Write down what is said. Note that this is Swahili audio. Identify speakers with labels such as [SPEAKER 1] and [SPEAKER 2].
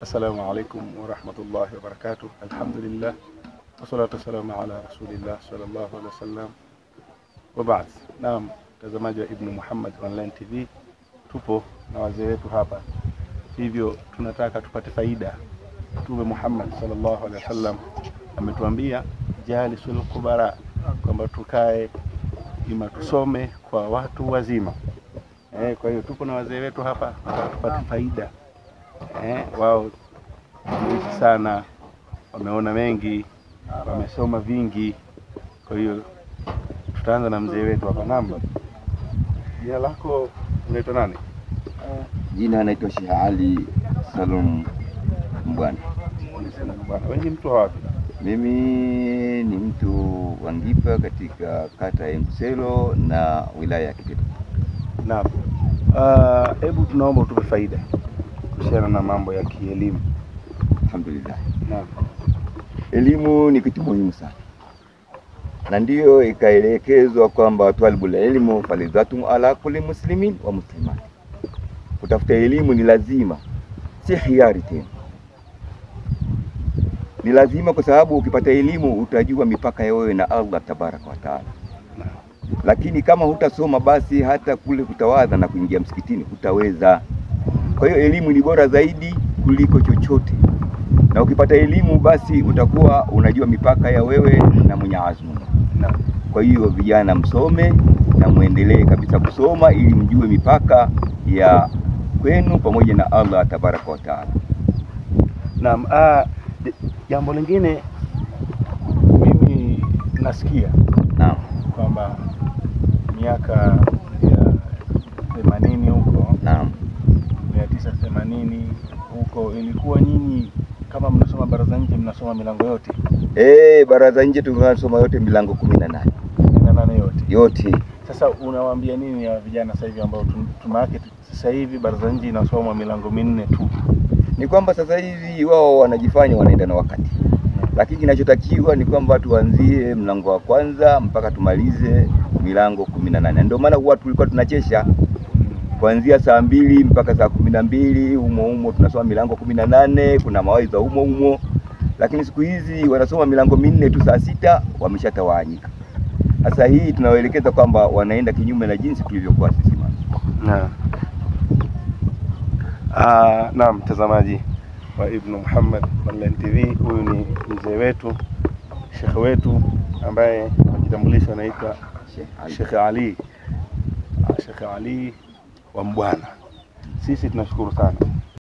[SPEAKER 1] Assalamu alaikum wa rahmatullahi wa barakatuh. Alhamdulillah wassalatu wassalamu ala rasulillah sallallahu alaihi wasallam wa ba'd. Naam, mtazamaji wa Ibn Muhammad Online TV, tupo na wazee wetu hapa, hivyo tunataka tupate faida. Mtume Muhammad sallallahu alaihi wasallam ametuambia jalisul kubara, kwamba tukae ima tusome kwa watu wazima. Kwa hiyo tupo na wazee wetu hapa tupate faida. Wao wameishi sana, wameona mengi, wamesoma vingi. Kwa hiyo tutaanza na mzee wetu hapa. Namba, jina lako unaitwa nani?
[SPEAKER 2] Jina naitwa Sheikh Ali Salum Mbwana.
[SPEAKER 1] Wewe ni mtu wapi?
[SPEAKER 2] Mimi ni mtu wa Ngipa katika kata ya Mselo na wilaya ya Kiteto.
[SPEAKER 1] Naam. Hebu tunaomba utupe faida kuhusiana na mambo ya kielimu.
[SPEAKER 2] Alhamdulillah.
[SPEAKER 1] Naam.
[SPEAKER 2] Elimu ni kitu muhimu sana, na ndiyo ikaelekezwa kwamba talibul ilmu falizatun ala kulli muslimin wa muslimat. Kutafuta elimu ni lazima, si hiari tena, ni lazima, kwa sababu ukipata elimu utajua mipaka ya wewe na Allah tabaraka wa taala. Lakini kama hutasoma, basi hata kule kutawadha na kuingia msikitini hutaweza. Kwa hiyo elimu ni bora zaidi kuliko chochote, na ukipata elimu basi utakuwa unajua mipaka ya wewe na Mwenyezi Mungu. Kwa hiyo vijana, msome na muendelee kabisa kusoma ili mjue mipaka ya kwenu pamoja na Allah tabaraka wa taala.
[SPEAKER 1] Naam. Jambo lingine mimi nasikia kwamba miaka ya 80 huko, 1980 huko, ilikuwa nyinyi kama mnasoma baraza nje mnasoma milango yote?
[SPEAKER 2] Baraza nje tunasoma yote, milango 18.
[SPEAKER 1] 18
[SPEAKER 2] yote.
[SPEAKER 1] Sasa unawaambia nini ya vijana sasa hivi ambao tunawake sasa hivi baraza nje inasoma milango 4 tu?
[SPEAKER 2] Ni kwamba sasa hivi wao wanajifanya wanaenda na wakati, lakini kinachotakiwa ni kwamba tuanzie mlango wa kwanza mpaka tumalize milango 18. Ndio maana huwa tulikuwa tunachesha kuanzia saa 2 mpaka saa 12, humo tunasoma milango 18, kuna mawaidha humo. Lakini siku hizi wanasoma milango 4 tu, saa 6 wameshatawanyika. Sasa hii tunawaelekeza kwamba wanaenda kinyume na jinsi tulivyokuwa sisi.
[SPEAKER 1] Naam, mtazamaji wa Ibn Muhammad Online TV, huyu ni mzee wetu, Sheikh wetu ambaye anajitambulisha anaitwa Sheikh Ali. Sheikh Ali wa Mbwana. Sisi tunashukuru sana.